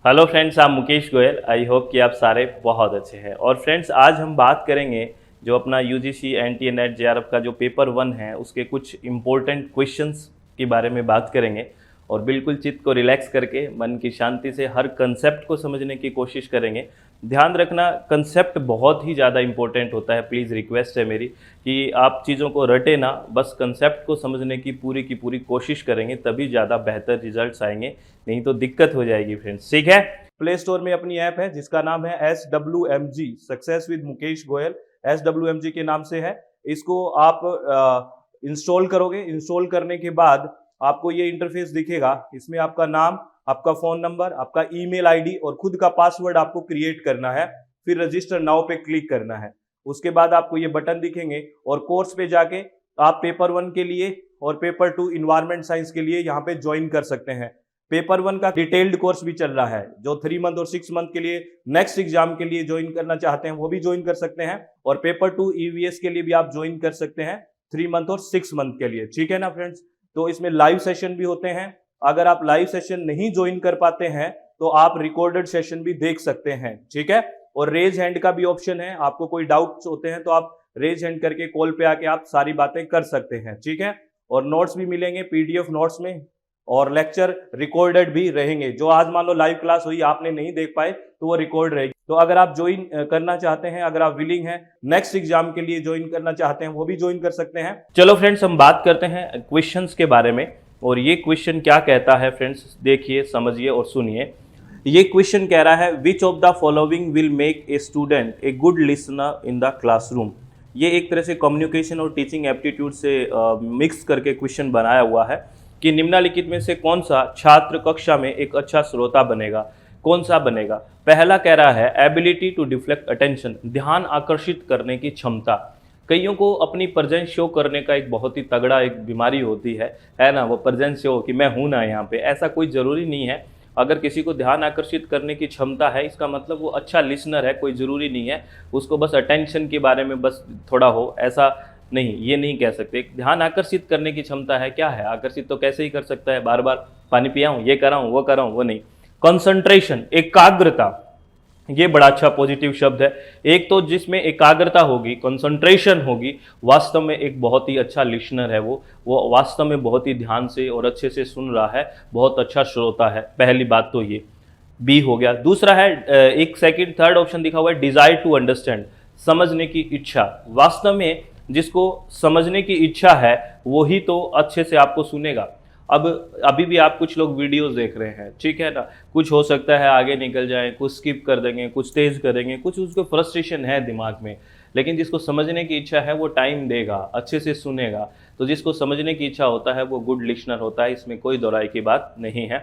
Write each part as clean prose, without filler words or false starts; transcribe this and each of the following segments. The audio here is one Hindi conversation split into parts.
हेलो फ्रेंड्स, आप मुकेश गोयल। आई होप कि आप सारे बहुत अच्छे हैं। और फ्रेंड्स, आज हम बात करेंगे जो अपना यूजीसी एनटीए नेट जेआरएफ का जो पेपर 1 है उसके कुछ इम्पोर्टेंट क्वेश्चंस के बारे में बात करेंगे। और बिल्कुल चित्त को रिलैक्स करके मन की शांति से हर कंसेप्ट को समझने की कोशिश करेंगे। ध्यान रखना, कंसेप्ट बहुत ही ज़्यादा इंपॉर्टेंट होता है। प्लीज़ रिक्वेस्ट है मेरी कि आप चीज़ों को रटे ना, बस कंसेप्ट को समझने की पूरी कोशिश करेंगे, तभी ज़्यादा बेहतर रिजल्ट्स आएंगे, नहीं तो दिक्कत हो जाएगी फ्रेंड्स। ठीक है, प्ले स्टोर में अपनी ऐप है जिसका नाम है SWMG, success with Mukesh Goyal. SWMG के नाम से है। इसको आप इंस्टॉल करोगे। इंस्टॉल करने के बाद आपको ये इंटरफेस दिखेगा। इसमें आपका नाम, आपका फोन नंबर, आपका ईमेल आईडी और खुद का पासवर्ड आपको क्रिएट करना है। फिर रजिस्टर नाउ पे क्लिक करना है। उसके बाद आपको ये बटन दिखेंगे और कोर्स पे जाके आप पेपर 1 के लिए और पेपर 2 इन्वायरमेंट साइंस के लिए यहाँ पे ज्वाइन कर सकते हैं। पेपर 1 का डिटेल्ड कोर्स भी चल रहा है, जो 3 मंथ और 6 मंथ के लिए नेक्स्ट एग्जाम के लिए ज्वाइन करना चाहते हैं वो भी ज्वाइन कर सकते हैं। और पेपर 2 ईवीएस के लिए भी आप ज्वाइन कर सकते हैं 3 मंथ और 6 मंथ के लिए। ठीक है ना फ्रेंड्स। तो इसमें लाइव सेशन भी होते हैं। अगर आप लाइव सेशन नहीं ज्वाइन कर पाते हैं तो आप रिकॉर्डेड सेशन भी देख सकते हैं। ठीक है। और रेज हैंड का भी ऑप्शन है। आपको कोई डाउट्स होते हैं तो आप रेज हैंड करके कॉल पे आके आप सारी बातें कर सकते हैं। ठीक है। और नोट्स भी मिलेंगे पीडीएफ नोट्स में, और लेक्चर रिकॉर्डेड भी रहेंगे। जो आज मान लो लाइव क्लास हुई आपने नहीं देख पाए तो वो रिकॉर्ड रहेगी। तो अगर आप ज्वाइन करना चाहते हैं, अगर आप विलिंग हैं, नेक्स्ट एग्जाम के लिए ज्वाइन करना चाहते हैं, वो भी ज्वाइन कर सकते हैं। चलो फ्रेंड्स, हम बात करते हैं क्वेश्चंस के बारे में। और ये क्वेश्चन क्या कहता है फ्रेंड्स, देखिए, समझिए और सुनिए। ये क्वेश्चन कह रहा है, which of the following will make a student a good listener in the classroom. ये एक तरह से कम्युनिकेशन और टीचिंग एप्टीट्यूड से मिक्स करके क्वेश्चन बनाया हुआ है कि निम्नलिखित में से कौन सा छात्र कक्षा में एक अच्छा श्रोता बनेगा। कौन सा बनेगा? पहला कह रहा है एबिलिटी टू डिफ्लेक्ट अटेंशन, ध्यान आकर्षित करने की क्षमता। कईयों को अपनी प्रेजेंस शो करने का एक बहुत ही तगड़ा एक बीमारी होती है ना, वो प्रेजेंस शो कि मैं हूं ना यहाँ पे। ऐसा कोई ज़रूरी नहीं है। अगर किसी को ध्यान आकर्षित करने की क्षमता है, इसका मतलब वो अच्छा लिसनर है। कोई ज़रूरी नहीं है उसको बस अटेंशन के बारे में बस थोड़ा हो, ऐसा नहीं, ये नहीं कह सकते। ध्यान आकर्षित करने की क्षमता है, क्या है? आकर्षित तो कैसे ही कर सकता है, बार बार पानी पिया हूँ, ये कर रहा हूँ, वो कर रहा हूँ, वो नहीं। कंसंट्रेशन, एकाग्रता, ये बड़ा अच्छा पॉजिटिव शब्द है। एक तो जिसमें एकाग्रता होगी, कंसंट्रेशन होगी, वास्तव में एक बहुत ही अच्छा लिसनर है। वो वास्तव में बहुत ही ध्यान से और अच्छे से सुन रहा है, बहुत अच्छा श्रोता है। पहली बात तो ये बी हो गया। दूसरा है, एक सेकंड थर्ड ऑप्शन दिखा हुआ है, डिजायर टू अंडरस्टैंड, समझने की इच्छा। वास्तव में जिसको समझने की इच्छा है वही तो अच्छे से आपको सुनेगा। अब अभी भी आप कुछ लोग वीडियोस देख रहे हैं, ठीक है ना, कुछ हो सकता है आगे निकल जाए, कुछ स्किप कर देंगे, कुछ तेज करेंगे, कुछ उसको फ्रस्ट्रेशन है दिमाग में। लेकिन जिसको समझने की इच्छा है वो टाइम देगा, अच्छे से सुनेगा। तो जिसको समझने की इच्छा होता है वो गुड लिसनर होता है, इसमें कोई दोहराई की बात नहीं है।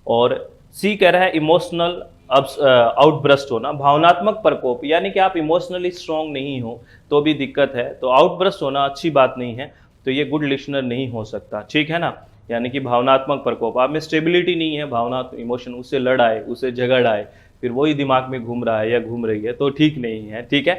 और सी कह रहा है इमोशनल आउटब्रस्ट होना, भावनात्मक प्रकोप, यानी कि आप इमोशनली स्ट्रांग नहीं हो तो भी दिक्कत है, तो आउटब्रस्ट होना अच्छी बात नहीं है, तो ये गुड लिसनर नहीं हो सकता। ठीक है ना। यानी कि भावनात्मक प्रकोप, आप में स्टेबिलिटी नहीं है, भावनात्मक इमोशन उससे लड़ आए, उससे झगड़ आए, फिर वही दिमाग में घूम रहा है या घूम रही है, तो ठीक नहीं है। ठीक है।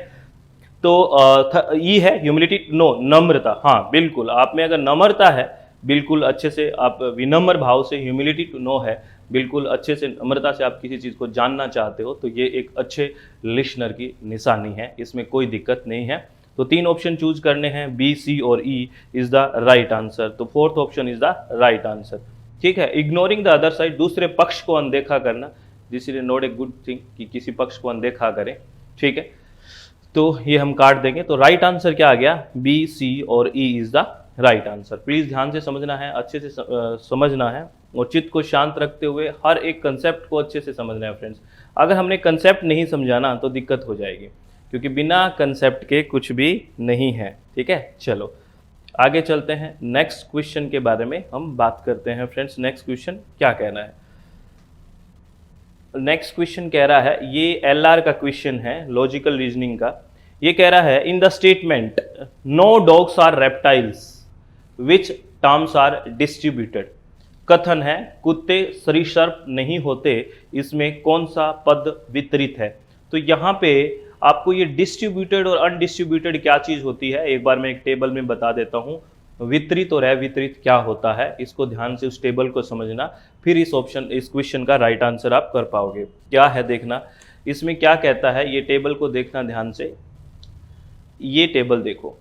तो ये है ह्यूमिलिटी, नो, नम्रता। हाँ बिल्कुल, आप में अगर नम्रता है, बिल्कुल अच्छे से आप विनम्र भाव से, ह्यूमिलिटी टू नो है, बिल्कुल अच्छे से नम्रता से आप किसी चीज़ को जानना चाहते हो, तो ये एक अच्छे लिसनर की निशानी है, इसमें कोई दिक्कत नहीं है। तो 3 ऑप्शन चूज करने हैं, बी, सी और E is the right answer. तो 4th option is the right answer. ठीक है। इग्नोरिंग द अदर साइड, दूसरे पक्ष को अनदेखा करना, this is not a good thing कि किसी पक्ष को अनदेखा करें। ठीक है। तो ये हम काट देंगे। तो राइट आंसर क्या आ गया? बी, सी और E is the right answer. Please ध्यान से समझना है, अच्छे से समझना है और चित्त को शांत रखते हुए हर एक कंसेप्ट को अच्छे से समझना है फ्रेंड्स। अगर हमने कंसेप्ट नहीं समझाना तो दिक्कत हो जाएगी, क्योंकि बिना कंसेप्ट के कुछ भी नहीं है। ठीक है। चलो आगे चलते हैं, नेक्स्ट क्वेश्चन के बारे में हम बात करते हैं फ्रेंड्स। नेक्स्ट क्वेश्चन क्या कहना है? नेक्स्ट क्वेश्चन कह रहा है, ये एलआर का क्वेश्चन है, लॉजिकल रीजनिंग का। ये कह रहा है, in the statement no dogs are reptiles which terms are distributed. कथन है कुत्ते सरीसृप नहीं होते, इसमें कौन सा पद वितरित है? तो यहाँ पे आपको ये डिस्ट्रीब्यूटेड और अनडिस्ट्रीब्यूटेड क्या चीज़ होती है, एक बार मैं एक टेबल में बता देता हूँ। वितरित और अवितरित क्या होता है, इसको ध्यान से उस टेबल को समझना, फिर इस क्वेश्चन का राइट आंसर आप कर पाओगे। क्या है देखना, इसमें क्या कहता है, ये टेबल को देखना ध्यान से। ये टेबल देखो,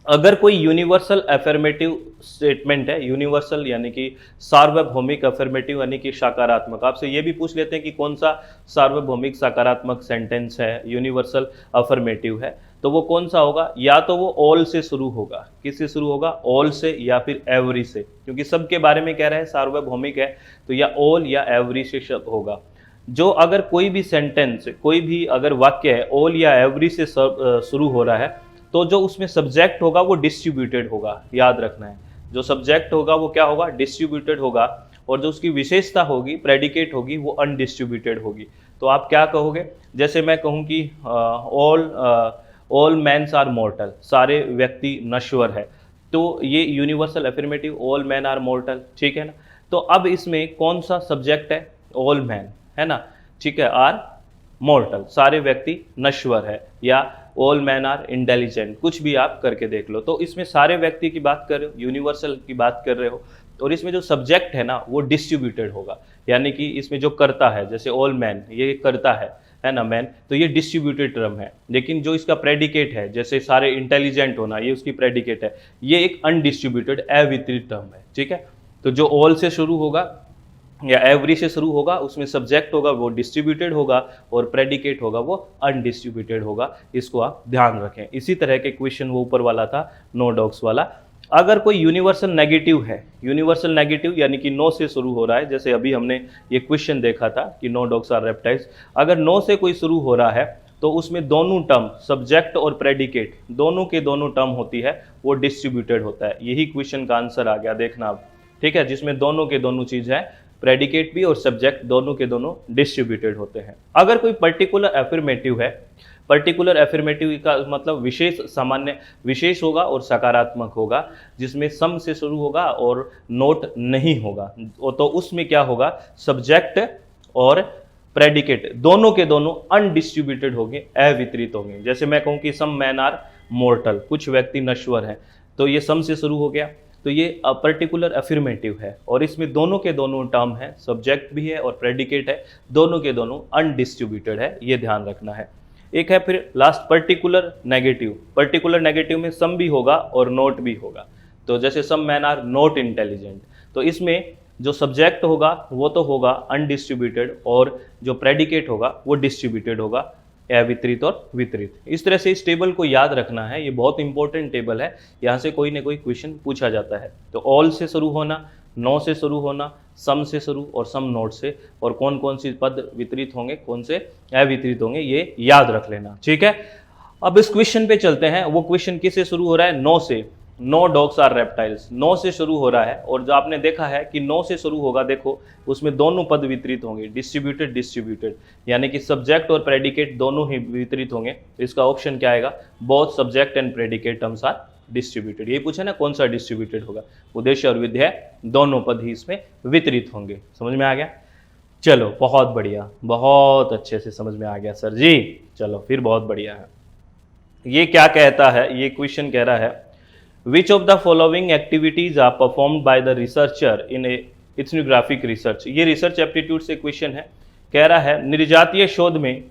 अगर कोई यूनिवर्सल अफर्मेटिव स्टेटमेंट है, यूनिवर्सल यानी कि सार्वभौमिक, अफर्मेटिव यानी कि सकारात्मक, आपसे ये भी पूछ लेते हैं कि कौन सा सार्वभौमिक सकारात्मक सेंटेंस है, यूनिवर्सल अफर्मेटिव है, तो वो कौन सा होगा, या तो वो ऑल से शुरू होगा, किससे शुरू होगा, ऑल से, या फिर एवरी से, क्योंकि सबके बारे में कह रहा है, सार्वभौमिक है, तो या ऑल या एवरी से शब्द होगा। जो अगर कोई भी सेंटेंस, कोई भी अगर वाक्य है ऑल या एवरी से शुरू हो रहा है, तो जो उसमें सब्जेक्ट होगा वो डिस्ट्रीब्यूटेड होगा, याद रखना है। जो सब्जेक्ट होगा वो क्या होगा, डिस्ट्रीब्यूटेड होगा, और जो उसकी विशेषता होगी, प्रेडिकेट होगी, वो अनडिस्ट्रीब्यूटेड होगी। तो आप क्या कहोगे, जैसे मैं कहूँ कि ऑल मैन्स आर मॉर्टल, सारे व्यक्ति नश्वर है, तो ये universal affirmative, all man are mortal, ठीक है ना। तो अब इसमें कौन सा सब्जेक्ट है, ऑल मैन है ना, ठीक है, आर मॉर्टल, सारे व्यक्ति नश्वर है, या ऑल मैन आर इंटेलिजेंट, कुछ भी आप करके देख लो। तो इसमें सारे व्यक्ति की बात कर रहे हो, यूनिवर्सल की बात कर रहे हो, और इसमें जो सब्जेक्ट है ना वो डिस्ट्रीब्यूटेड होगा, यानी कि इसमें जो करता है, जैसे ऑल मैन, ये करता है ना मैन, तो ये डिस्ट्रीब्यूटेड टर्म है। लेकिन जो इसका प्रेडिकेट है, जैसे सारे इंटेलिजेंट होना, ये उसकी प्रेडिकेट है, ये एक अनडिस्ट्रीब्यूटेड अवितरित टर्म है, ठीक है। तो जो ऑल से शुरू होगा या एवरी से शुरू होगा, उसमें सब्जेक्ट होगा वो डिस्ट्रीब्यूटेड होगा, और प्रेडिकेट होगा वो अनडिस्ट्रीब्यूटेड होगा, इसको आप ध्यान रखें। इसी तरह के क्वेश्चन वो ऊपर वाला था, नो डॉग्स वाला। अगर कोई यूनिवर्सल नेगेटिव है, यूनिवर्सल नेगेटिव यानी कि नो से शुरू हो रहा है, जैसे अभी हमने ये क्वेश्चन देखा था कि नो डॉग्स आर रेप्टाइल्स, अगर नो से कोई शुरू हो रहा है तो उसमें दोनों टर्म, सब्जेक्ट और प्रेडिकेट, दोनों के दोनों टर्म होती है, वो डिस्ट्रीब्यूटेड होता है। यही क्वेश्चन का आंसर आ गया, देखना आप, ठीक है, जिसमें दोनों के दोनों चीज़ है, प्रेडिकेट भी और सब्जेक्ट दोनों के दोनों डिस्ट्रीब्यूटेड होते हैं। अगर कोई पर्टिकुलर अफर्मेटिव है, पर्टिकुलर अफर्मेटिव का मतलब विशेष, सामान्य विशेष होगा और सकारात्मक होगा, जिसमें सम से शुरू होगा और नोट नहीं होगा, तो उसमें क्या होगा, सब्जेक्ट और प्रेडिकेट दोनों के दोनों अनडिस्ट्रीब्यूटेड होंगे, अवितरित होंगे। जैसे मैं कहूँ कि सम मैन आर मॉर्टल, कुछ व्यक्ति नश्वर हैं, तो ये सम से शुरू हो गया, तो ये पर्टिकुलर अफर्मेटिव है, और इसमें दोनों के दोनों टर्म है, सब्जेक्ट भी है और प्रेडिकेट है, दोनों के दोनों अनडिस्ट्रीब्यूटेड है, ये ध्यान रखना है। एक है फिर last particular negative, particular negative में सम भी होगा और नोट भी होगा, तो जैसे सम मैन आर नॉट इंटेलिजेंट, तो इसमें जो सब्जेक्ट होगा वो तो होगा अनडिस्ट्रीब्यूटेड, और जो प्रेडिकेट होगा वो डिस्ट्रीब्यूटेड होगा, अवितरित और वितरित। इस तरह से इस टेबल को याद रखना है, ये बहुत इंपॉर्टेंट टेबल है, यहाँ से कोई ना कोई क्वेश्चन पूछा जाता है। तो ऑल से शुरू होना, नो से शुरू होना, सम से शुरू और सम नोट से, और कौन कौन सी पद वितरित होंगे, कौन से अवितरित होंगे, ये याद रख लेना, ठीक है। अब इस क्वेश्चन पे चलते हैं। वो क्वेश्चन किससे शुरू हो रहा है, नो से, no dogs are reptiles, no से शुरू हो रहा है, और जो आपने देखा है कि नो से शुरू होगा, देखो उसमें दोनों पद वितरित होंगे, डिस्ट्रीब्यूटेड डिस्ट्रीब्यूटेड, यानी कि सब्जेक्ट और प्रेडिकेट दोनों ही वितरित होंगे। तो इसका ऑप्शन क्या आएगा, both subject and predicate terms are distributed. यही पूछा ना कौन सा डिस्ट्रीब्यूटेड होगा, उद्देश्य और विधेय दोनों पद ही इसमें वितरित होंगे। समझ में आ गया, चलो बहुत बढ़िया, बहुत अच्छे से समझ में आ गया सर जी, चलो फिर बहुत बढ़िया है। ये क्या कहता है, ये क्वेश्चन कह रहा है, Which of the following activities are performed by the researcher in a ethnographic research? ये रिसर्च एप्टीट्यूड से क्वेश्चन है, कह रहा है निर्जातीय शोध में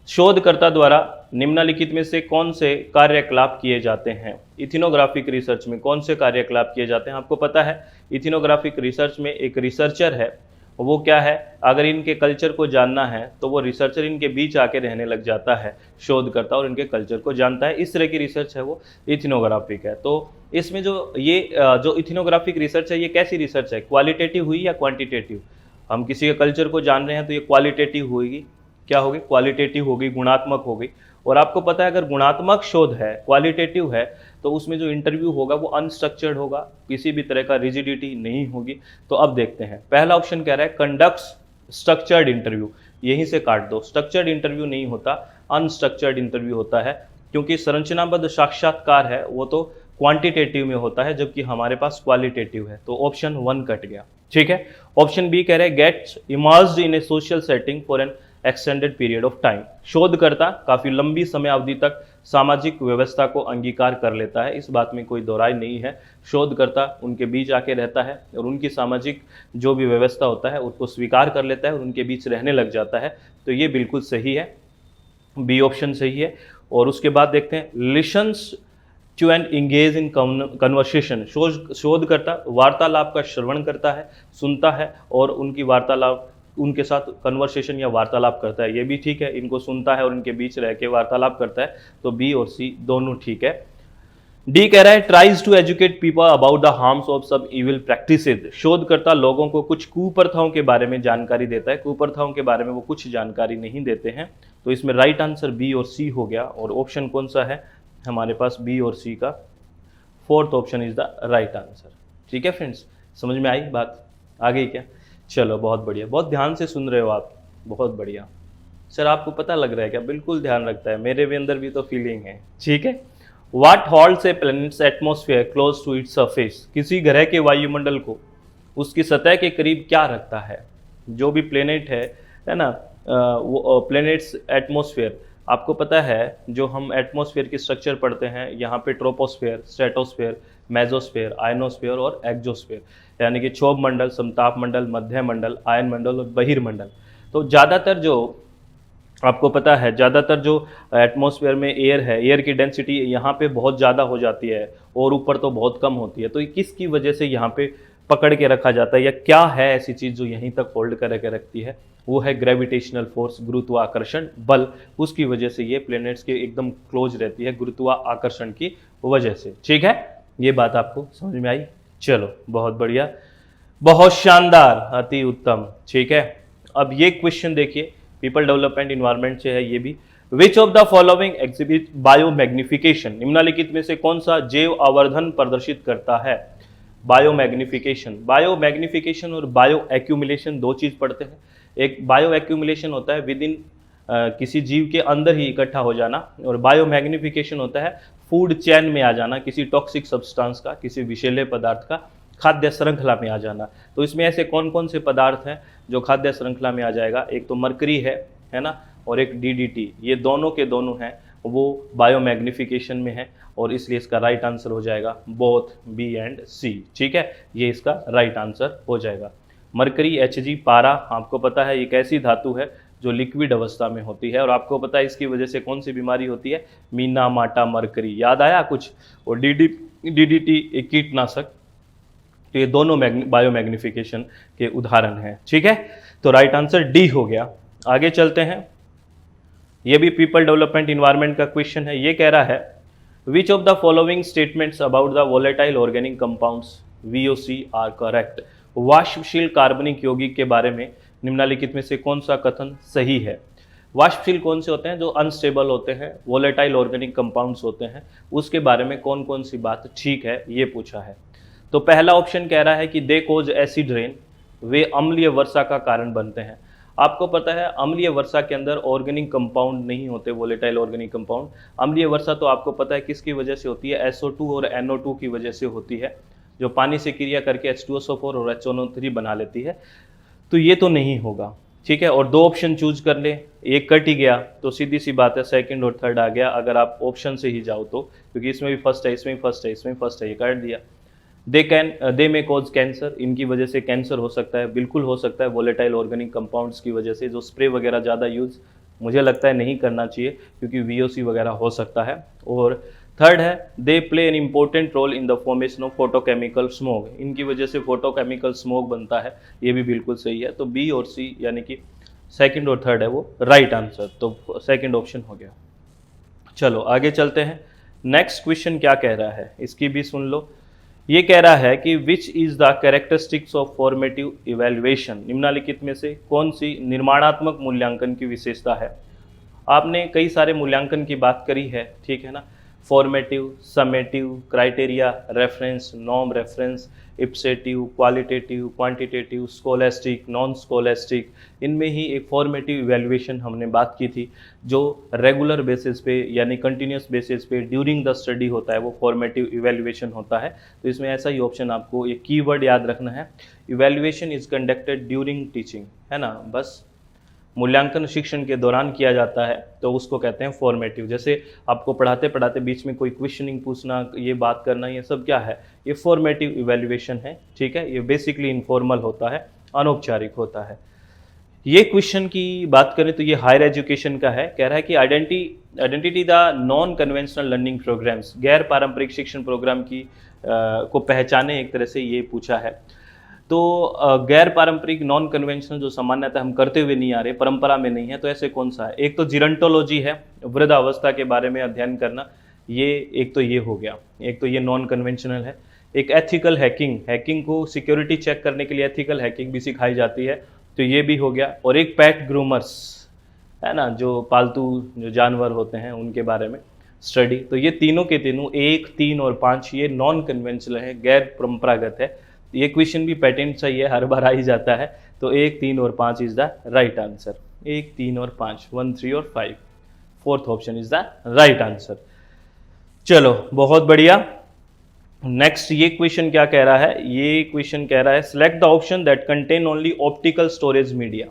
शोधकर्ता द्वारा निम्नलिखित में से कौन से कार्यकलाप किए जाते हैं। इथनोग्राफिक रिसर्च में कौन से कार्यकलाप किए जाते हैं, आपको पता है इथनोग्राफिक रिसर्च में एक रिसर्चर है, वो क्या है, अगर इनके कल्चर को जानना है तो वो रिसर्चर इनके बीच आके रहने लग जाता है, शोधकर्ता, और इनके कल्चर को जानता है। इस तरह की रिसर्च है वो इथनोग्राफिक है। तो इसमें जो इथनोग्राफिक रिसर्च है, ये कैसी रिसर्च है, क्वालिटेटिव हुई या क्वांटिटेटिव। हम किसी के कल्चर को जान रहे हैं तो ये क्वालिटेटिव होगी, क्या होगी, क्वालिटेटिव होगी, गुणात्मक होगी। और आपको पता है अगर गुणात्मक शोध है, क्वालिटेटिव है, तो उसमें जो इंटरव्यू होगा वो अनस्ट्रक्चर्ड होगा, किसी भी तरह का रिजिडिटी नहीं होगी। तो अब देखते हैं, पहला ऑप्शन कह रहा है कंडक्ट्स स्ट्रक्चर्ड इंटरव्यू, यहीं से काट दो, स्ट्रक्चर्ड इंटरव्यू नहीं होता, अनस्ट्रक्चर्ड इंटरव्यू होता है, क्योंकि संरचनाबद्ध साक्षात्कार है वो तो क्वांटिटेटिव में होता है, जबकि हमारे पास क्वालिटेटिव है। तो ऑप्शन 1 कट गया, ठीक है। ऑप्शन बी कह रहे हैं gets emerged in a social setting for an extended period of time, शोधकर्ता काफी लंबी समय अवधि तक सामाजिक व्यवस्था को अंगीकार कर लेता है, इस बात में कोई दोराय नहीं है। शोधकर्ता उनके बीच आके रहता है और उनकी सामाजिक जो भी व्यवस्था होता है उसको स्वीकार कर लेता है और उनके बीच रहने लग जाता है। तो ये बिल्कुल सही है, बी ऑप्शन सही है। और उसके बाद देखते हैं listens to and engage in conversation, शोधकर्ता वार्तालाप का श्रवण करता है, सुनता है और उनकी वार्तालाप उनके साथ कन्वर्सेशन या वार्तालाप करता है, ये भी ठीक है। इनको सुनता है और उनके बीच रह के वार्तालाप करता है, तो बी और सी दोनों ठीक है। डी कह रहा है tries to educate people about the harms of sub evil practices, शोधकर्ता लोगों को कुछ कुप्रथाओं के बारे में जानकारी देता है, कुप्रथाओं के बारे में वो कुछ जानकारी नहीं देते हैं। तो इसमें राइट आंसर बी और सी हो गया। और ऑप्शन कौन सा है हमारे पास, बी और सी का fourth option is the right answer. ठीक है फ्रेंड्स, समझ में आई बात, आ गई क्या? चलो बहुत बढ़िया, बहुत ध्यान से सुन रहे हो आप, बहुत बढ़िया। सर आपको पता लग रहा है क्या? बिल्कुल ध्यान रखता है, मेरे भी अंदर भी तो फीलिंग है। ठीक है, what holds a planet's atmosphere close to its surface, किसी ग्रह के वायुमंडल को उसकी सतह के करीब क्या रखता है? जो भी प्लेनेट है ना, वो प्लैनेट्स एटमॉस्फेयर, आपको पता है जो हम एटमॉस्फेयर की स्ट्रक्चर पढ़ते हैं, यहाँ पे ट्रोपोस्फेयर, स्ट्रेटोस्फेयर, मेजोस्फेयर, आयनोस्फेयर और एक्सोस्फेयर, यानी कि क्षोभ मंडल, समताप मंडल, मध्य मंडल, आयन मंडल और बहिर्मंडल। तो ज़्यादातर जो आपको पता है, ज़्यादातर जो एटमॉस्फेयर में एयर है, एयर की डेंसिटी यहाँ पे बहुत ज़्यादा हो जाती है और ऊपर तो बहुत कम होती है। तो ये किसकी वजह से यहाँ पे पकड़ के रखा जाता है, या क्या है ऐसी चीज़ जो यहीं तक होल्ड करके रखती है? वो है ग्रेविटेशनल फोर्स, गुरुत्वाकर्षण बल। उसकी वजह से ये प्लैनेट्स के एकदम क्लोज रहती है गुरुत्वाकर्षण की वजह से। ठीक है, ये बात आपको समझ में आई? चलो बहुत बढ़िया, बहुत शानदार, अति उत्तम। ठीक है, अब ये क्वेश्चन देखिए, पीपल डेवलपमेंट इन्वायरमेंट से है ये भी। विच of the following exhibit biomagnification, निम्नलिखित में से कौन सा जैव आवर्धन प्रदर्शित करता है? बायोमैग्निफिकेशन, बायोमैग्निफिकेशन और बायो एक्यूमुलेशन दो चीज पढ़ते हैं। एक बायो एक्यूमुलेशन होता है विद इन किसी जीव के अंदर ही इकट्ठा हो जाना, और बायोमैग्निफिकेशन होता है फूड चेन में आ जाना, किसी टॉक्सिक सब्सटेंस का, किसी विषैले पदार्थ का खाद्य श्रृंखला में आ जाना। तो इसमें ऐसे कौन कौन से पदार्थ हैं जो खाद्य श्रृंखला में आ जाएगा? एक तो मरकरी है ना, और एक डीडीटी, ये दोनों के दोनों हैं वो बायोमैग्निफिकेशन में है, और इसलिए इसका राइट आंसर हो जाएगा बोथ बी एंड सी। ठीक है, ये इसका राइट आंसर हो जाएगा। मरकरी, Hg, पारा, आपको पता है एक ऐसी धातु है जो लिक्विड अवस्था में होती है, और आपको पता है इसकी वजह से कौन सी बीमारी होती है? मीना माटा मरकरी, याद आया कुछ? और डीडीटी एक कीटनाशक। तो ये दोनों बायोमैग्निफिकेशन के उदाहरण हैं। ठीक है, तो राइट आंसर डी हो गया। आगे चलते हैं, ये भी पीपल डेवलपमेंट इन्वायरमेंट का क्वेश्चन है। ये कह रहा है which of the following statements about the volatile organic compounds VOC are correct, वाष्पशील कार्बनिक यौगिक के बारे में निम्नलिखित में से कौन सा कथन सही है? वाष्पशील कौन से होते हैं? जो अनस्टेबल होते हैं, वोलेटाइल ऑर्गेनिक कंपाउंड्स होते हैं, उसके बारे में कौन कौन सी बात ठीक है, ये पूछा है। तो पहला ऑप्शन कह रहा है कि दे कोज एसिड रेन, वे अम्लीय वर्षा का कारण बनते हैं। आपको पता है अम्लीय वर्षा के अंदर ऑर्गेनिक कंपाउंड नहीं होते, वोलेटाइल ऑर्गेनिक कंपाउंड। अम्लीय वर्षा तो आपको पता है किसकी वजह से होती है? SO2 और NO2 की वजह से होती है, जो पानी से क्रिया करके H2SO4 और HNO3 बना लेती है। तो ये तो नहीं होगा। ठीक है, और दो ऑप्शन चूज कर ले, एक कट ही गया तो सीधी सी बात है सेकंड और थर्ड आ गया, अगर आप ऑप्शन से ही जाओ तो, क्योंकि इसमें भी फर्स्ट है, इसमें भी फर्स्ट है, इसमें भी फर्स्ट है, ये काट दिया। दे मे कॉज कैंसर, इनकी वजह से कैंसर हो सकता है, बिल्कुल हो सकता है, वोलेटाइल ऑर्गेनिक कंपाउंड्स की वजह से। जो स्प्रे वगैरह ज़्यादा यूज़ मुझे लगता है नहीं करना चाहिए, क्योंकि VOC वगैरह हो सकता है। और थर्ड है they play an important role in the formation of photochemical smoke, इनकी वजह से फोटोकेमिकल स्मोक बनता है, ये भी बिल्कुल सही है। तो बी और सी यानी कि सेकंड और थर्ड है वो राइट आंसर, तो सेकंड ऑप्शन हो गया। चलो आगे चलते हैं, नेक्स्ट क्वेश्चन क्या कह रहा है इसकी भी सुन लो। ये कह रहा है कि which is the characteristics of formative evaluation, निम्नलिखित में से कौन सी निर्माणात्मक मूल्यांकन की विशेषता है? आपने कई सारे मूल्यांकन की बात करी है, ठीक है ना, formative, summative, criteria, reference, norm reference, ipsative, qualitative, quantitative, scholastic, non scholastic, इनमें ही एक फॉर्मेटिव इवैल्यूएशन हमने बात की थी, जो रेगुलर बेसिस पे यानी कंटिन्यूस बेसिस पे ड्यूरिंग द स्टडी होता है, वो फॉर्मेटिव इवैल्यूएशन होता है। तो इसमें ऐसा ही ऑप्शन आपको एक कीवर्ड याद रखना है, evaluation is conducted during teaching, है ना, बस मूल्यांकन शिक्षण के दौरान किया जाता है तो उसको कहते हैं फॉर्मेटिव। जैसे आपको पढ़ाते पढ़ाते बीच में कोई क्वेश्चनिंग पूछना, ये बात करना, ये सब क्या है, ये फॉर्मेटिव इवैल्यूएशन है। ठीक है, ये बेसिकली इनफॉर्मल होता है, अनौपचारिक होता है। ये क्वेश्चन की बात करें तो ये हायर एजुकेशन का है। कह रहा है कि identity the non conventional learning programs, गैर पारंपरिक शिक्षण प्रोग्राम की को पहचाने, एक तरह से ये पूछा है। तो गैर पारंपरिक नॉन कन्वेंशनल जो सामान्यतः हम करते हुए नहीं आ रहे, परंपरा में नहीं है, तो ऐसे कौन सा है? एक तो जिरंटोलॉजी है, वृद्धावस्था के बारे में अध्ययन करना, ये एक तो ये हो गया, एक तो ये नॉन कन्वेंशनल है। एक एथिकल हैकिंग, हैकिंग को सिक्योरिटी चेक करने के लिए एथिकल हैकिंग भी सिखाई जाती है, तो ये भी हो गया। और एक पेट ग्रूमर्स है ना, जो पालतू जो जानवर होते हैं उनके बारे में स्टडी। तो ये तीनों के तीनों 1, 3 और 5 ये नॉन कन्वेंशनल है, गैर परंपरागत है। ये क्वेश्चन भी पैटर्न सही है, हर बार आ ही जाता है। तो 1, 3 और 5 इज द राइट आंसर। 1, 3 और 5, 1, 3 और 5, fourth option is the right answer. चलो बहुत बढ़िया। नेक्स्ट ये क्वेश्चन क्या कह रहा है? ये क्वेश्चन कह रहा है select the option that contain only optical storage media.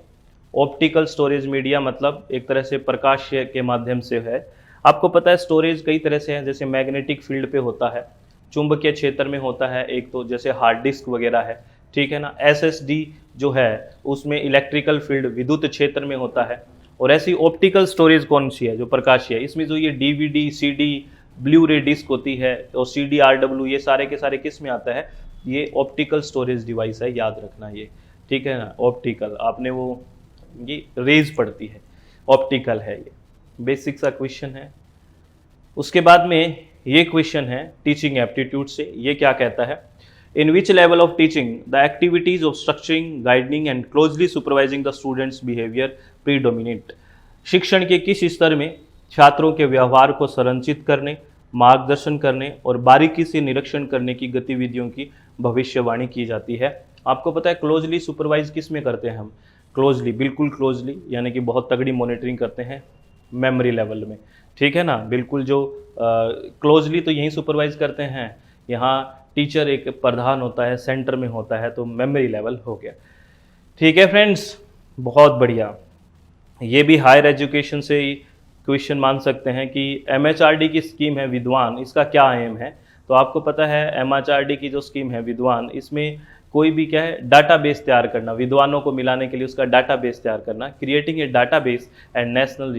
Optical storage media मतलब एक तरह से प्रकाश के माध्यम से है। आपको पता है स्टोरेज कई तरह से है, जैसे मैग्नेटिक फील्ड पे होता है, चुंबकीय क्षेत्र में होता है, एक तो जैसे हार्ड डिस्क वगैरह है, ठीक है ना। SSD जो है उसमें इलेक्ट्रिकल फील्ड विद्युत क्षेत्र में होता है। और ऐसी ऑप्टिकल स्टोरेज कौन सी है जो प्रकाशीय है? इसमें जो ये DVD, CD, ब्लू रे डिस्क होती है और CD, RW, ये सारे के सारे किस में आता है? ये ऑप्टिकल स्टोरेज डिवाइस है, याद रखना ये, ठीक है ना। ऑप्टिकल, आपने वो ये रेज पढ़ती है, ऑप्टिकल है, ये बेसिक सा क्वेश्चन है। उसके बाद में ये क्वेश्चन है टीचिंग एप्टीट्यूड से। ये क्या कहता है? In which level of teaching the activities of structuring, guiding and closely supervising the students behaviour predominate. शिक्षण के किस स्तर में छात्रों के व्यवहार को संरचित करने, मार्गदर्शन करने और बारीकी से निरीक्षण करने की गतिविधियों की भविष्यवाणी की जाती है? आपको पता है क्लोजली सुपरवाइज किस में करते हैं हम? क्लोजली, बिल्कुल क्लोजली, यानी कि बहुत तगड़ी मॉनिटरिंग करते हैं मेमोरी लेवल में, ठीक है ना। बिल्कुल जो क्लोजली तो यहीं सुपरवाइज करते हैं, यहाँ टीचर एक प्रधान होता है, सेंटर में होता है, तो मेमोरी लेवल हो गया। ठीक है फ्रेंड्स, बहुत बढ़िया। ये भी हायर एजुकेशन से ही क्वेश्चन मान सकते हैं कि MHRD की स्कीम है विद्वान, इसका क्या एम है? तो आपको पता है MHRD की जो स्कीम है विद्वान, इसमें कोई भी क्या है, डाटाबेस तैयार करना, विद्वानों को मिलाने के लिए उसका डाटाबेस तैयार करना, creating a database and national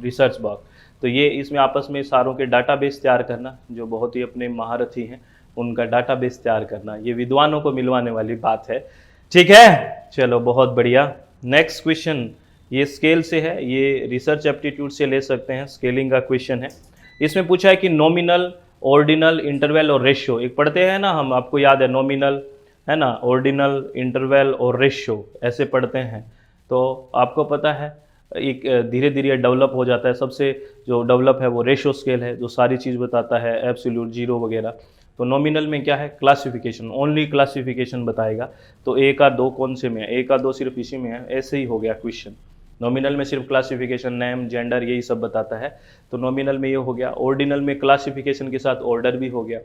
research box. तो ये इसमें आपस में सारों के डाटाबेस तैयार करना, जो बहुत ही अपने महारथी हैं उनका डाटाबेस तैयार करना, ये विद्वानों को मिलवाने वाली बात है। ठीक है, चलो बहुत बढ़िया। नेक्स्ट क्वेश्चन ये स्केल से है, ये रिसर्च एप्टीट्यूड से ले सकते हैं, स्केलिंग का क्वेश्चन है। इसमें पूछा है कि नॉमिनल, ऑर्डिनल, इंटरवल और रेशियो, एक पढ़ते हैं ना हम, आपको याद है नॉमिनल है ना, ऑर्डिनल, इंटरवल और रेशियो ऐसे पढ़ते हैं। तो आपको पता है एक धीरे धीरे डेवलप हो जाता है। सबसे जो डेवलप है वो रेशियो स्केल है, जो सारी चीज़ बताता है, एब्सोल्यूट, जीरो वगैरह। तो नॉमिनल में क्या है? क्लासिफिकेशन, ओनली क्लासिफिकेशन बताएगा। तो 1 और 2 कौन से में है? 1 और 2 सिर्फ इसी में है, ऐसे ही हो गया क्वेश्चन। नॉमिनल में सिर्फ क्लासिफिकेशन, नेम, जेंडर, यही सब बताता है, तो नॉमिनल में ये हो गया। ऑर्डिनल में क्लासिफिकेशन के साथ ऑर्डर भी हो गया।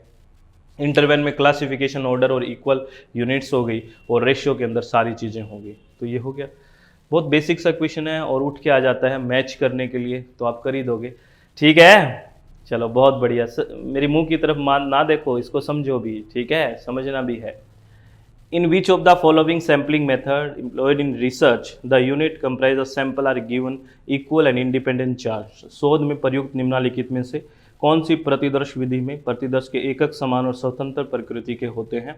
इंटरवल में क्लासिफिकेशन, ऑर्डर और इक्वल यूनिट्स हो गई, और रेशियो के अंदर सारी चीज़ें हो गई। तो ये हो गया, बहुत बेसिक सा क्वेश्चन है और उठ के आ जाता है मैच करने के लिए, तो आप कर ही दोगे। ठीक है, चलो बहुत बढ़िया। मेरी मुंह की तरफ मान ना देखो, इसको समझो भी, ठीक है, समझना भी है। In which of the following sampling method employed in research the unit comprise of sample are given equal and independent charge. शोध में प्रयुक्त निम्नलिखित में से कौन सी प्रतिदर्श विधि में प्रतिदर्श के एकक समान और स्वतंत्र प्रकृति के होते हैं?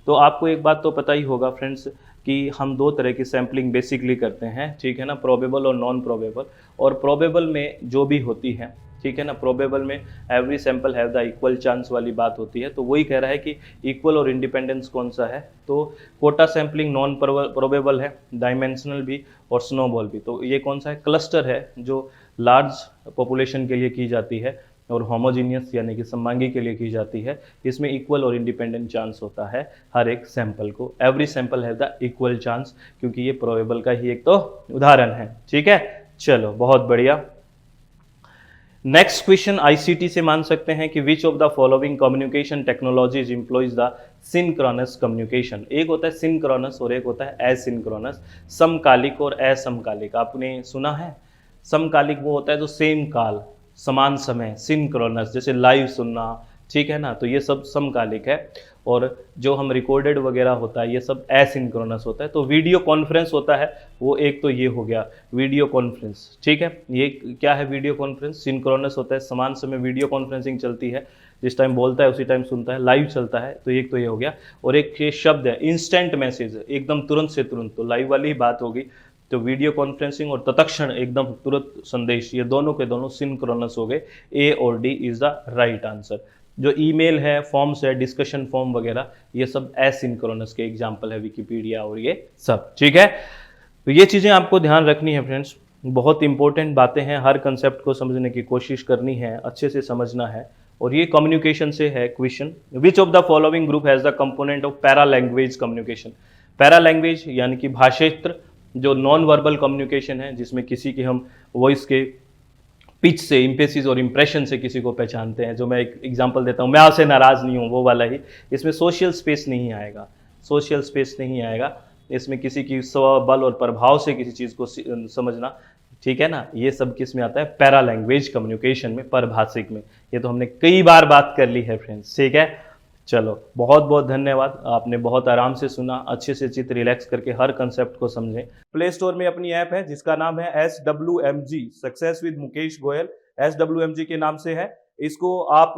तो आपको एक बात तो पता ही होगा फ्रेंड्स कि हम 2 तरह की सैम्पलिंग बेसिकली करते हैं, ठीक है ना, प्रोबेबल और नॉन प्रोबेबल। और प्रोबेबल में जो भी होती है, ठीक है ना, प्रोबेबल में every sample have the equal chance वाली बात होती है। तो वही कह रहा है कि इक्वल और इंडिपेंडेंस कौन सा है? तो कोटा सैम्पलिंग नॉन प्रोबेबल है, डायमेंशनल भी और स्नोबॉल भी। तो ये कौन सा है? क्लस्टर है, जो लार्ज पॉपुलेशन के लिए की जाती है, और होमोजीनियस यानी कि सममांगी के लिए की जाती है। इसमें इक्वल और इंडिपेंडेंट चांस होता है हर एक सैंपल को। Every sample have the equal chance, क्योंकि ये प्रोबेबल का ही एक तो उदाहरण है। ठीक है, चलो बहुत बढ़िया। नेक्स्ट क्वेश्चन आईसीटी से मान सकते हैं कि विच of the following communication technologies employees the synchronous communication. एक होता है सिंक्रोनस और एक होता है एसिंक्रोनस, समकालिक और असमकालिक। आपने सुना है समकालिक वो होता है जो सेम काल, समान समय, सिंक्रोनस जैसे लाइव सुनना, ठीक है ना, तो ये सब समकालिक है। और जो हम रिकॉर्डेड वगैरह होता है ये सब एसिंक्रोनस होता है। तो वीडियो कॉन्फ्रेंस होता है वो एक, तो ये हो गया वीडियो कॉन्फ्रेंस, ठीक है। ये क्या है वीडियो कॉन्फ्रेंस? सिंक्रोनस होता है, समान समय वीडियो कॉन्फ्रेंसिंग चलती है, जिस टाइम बोलता है उसी टाइम सुनता है, लाइव चलता है, तो एक तो ये हो गया। और एक ये शब्द है इंस्टेंट मैसेज, एकदम तुरंत से तुरंत, तो लाइव वाली ही बात होगी। तो वीडियो कॉन्फ्रेंसिंग और तत्क्षण एकदम तुरंत संदेश, ये दोनों के दोनों सिंक्रोनस हो गए। ए और D is the right answer. जो ईमेल है, फॉर्म्स है, डिस्कशन फॉर्म वगैरह, ये सब एसिंक्रोनस के एग्जांपल है, विकिपीडिया और ये सब, ठीक है। तो ये चीज़ें आपको ध्यान रखनी है फ्रेंड्स, बहुत इंपॉर्टेंट बातें हैं, हर कंसेप्ट को समझने की कोशिश करनी है, अच्छे से समझना है। और ये कम्युनिकेशन से है question, which of the following group has the component of para language communication. Para language यानी कि भाषेत्र, जो नॉन वर्बल कम्युनिकेशन है, जिसमें किसी के हम वॉइस के पिच से, इम्पेसिस और इम्प्रेशन से किसी को पहचानते हैं। जो मैं एक एग्जांपल देता हूँ, मैं आपसे नाराज़ नहीं हूँ, वो वाला ही। इसमें सोशल स्पेस नहीं आएगा, सोशल स्पेस नहीं आएगा इसमें, किसी की स्वबल और प्रभाव से किसी चीज़ को समझना, ठीक है ना, ये सब किस में आता है? पैरा लैंग्वेज कम्युनिकेशन में, परभाषिक में। ये तो हमने कई बार बात कर ली है फ्रेंड्स, ठीक है। चलो बहुत बहुत धन्यवाद, आपने बहुत आराम से सुना, अच्छे से चित रिलैक्स करके हर कंसेप्ट को समझें। प्ले स्टोर में अपनी ऐप है जिसका नाम है SWMG, success with Mukesh Goyal, SWMG के नाम से है। इसको आप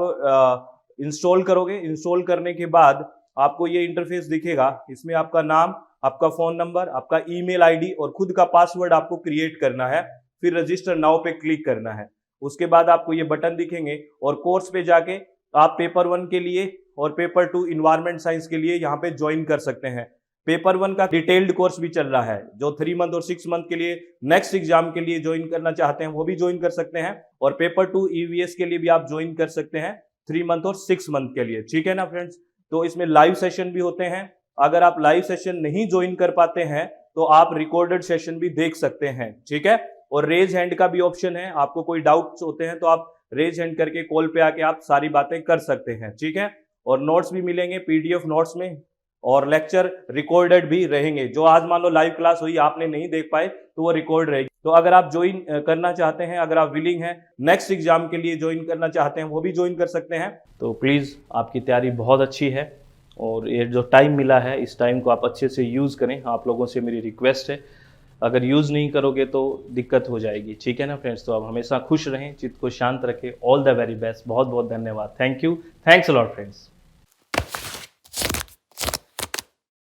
इंस्टॉल करोगे, इंस्टॉल करने के बाद आपको ये इंटरफेस दिखेगा। इसमें आपका नाम, आपका फ़ोन नंबर, आपका ईमेल आईडी और खुद का पासवर्ड आपको क्रिएट करना है। फिर रजिस्टर नाउ पे क्लिक करना है। उसके बाद आपको ये बटन दिखेंगे और कोर्स पे जाके आप पेपर 1 के लिए और पेपर 2 इन्वायरमेंट साइंस के लिए यहाँ पे ज्वाइन कर सकते हैं। पेपर 1 का डिटेल्ड कोर्स भी चल रहा है, जो 3 मंथ और 6 मंथ के लिए नेक्स्ट एग्जाम के लिए ज्वाइन करना चाहते हैं वो भी ज्वाइन कर सकते हैं। और पेपर 2 EVS के लिए भी आप ज्वाइन कर सकते हैं 3 मंथ और 6 मंथ के लिए, ठीक है ना फ्रेंड्स। तो इसमें लाइव सेशन भी होते हैं। अगर आप लाइव सेशन नहीं ज्वाइन कर पाते हैं तो आप रिकॉर्डेड सेशन भी देख सकते हैं, ठीक है। और रेज हैंड का भी ऑप्शन है, आपको कोई डाउट्स होते हैं तो आप रेज हैंड करके कॉल पे आके आप सारी बातें कर सकते हैं, ठीक है। और नोट्स भी मिलेंगे PDF नोट्स में, और लेक्चर रिकॉर्डेड भी रहेंगे। जो आज मान लो लाइव क्लास हुई आपने नहीं देख पाए तो वो रिकॉर्ड रहेगी। तो अगर आप ज्वाइन करना चाहते हैं, अगर आप विलिंग हैं, नेक्स्ट एग्जाम के लिए ज्वाइन करना चाहते हैं, वो भी ज्वाइन कर सकते हैं। तो प्लीज़, आपकी तैयारी बहुत अच्छी है और ये जो टाइम मिला है इस टाइम को आप अच्छे से यूज़ करें। आप लोगों से मेरी रिक्वेस्ट है, अगर यूज़ नहीं करोगे तो दिक्कत हो जाएगी, ठीक है ना फ्रेंड्स। तो आप हमेशा खुश रहें, चित्त को शांत रखें। ऑल द वेरी बेस्ट, बहुत बहुत धन्यवाद, thank you, thanks a lot friends.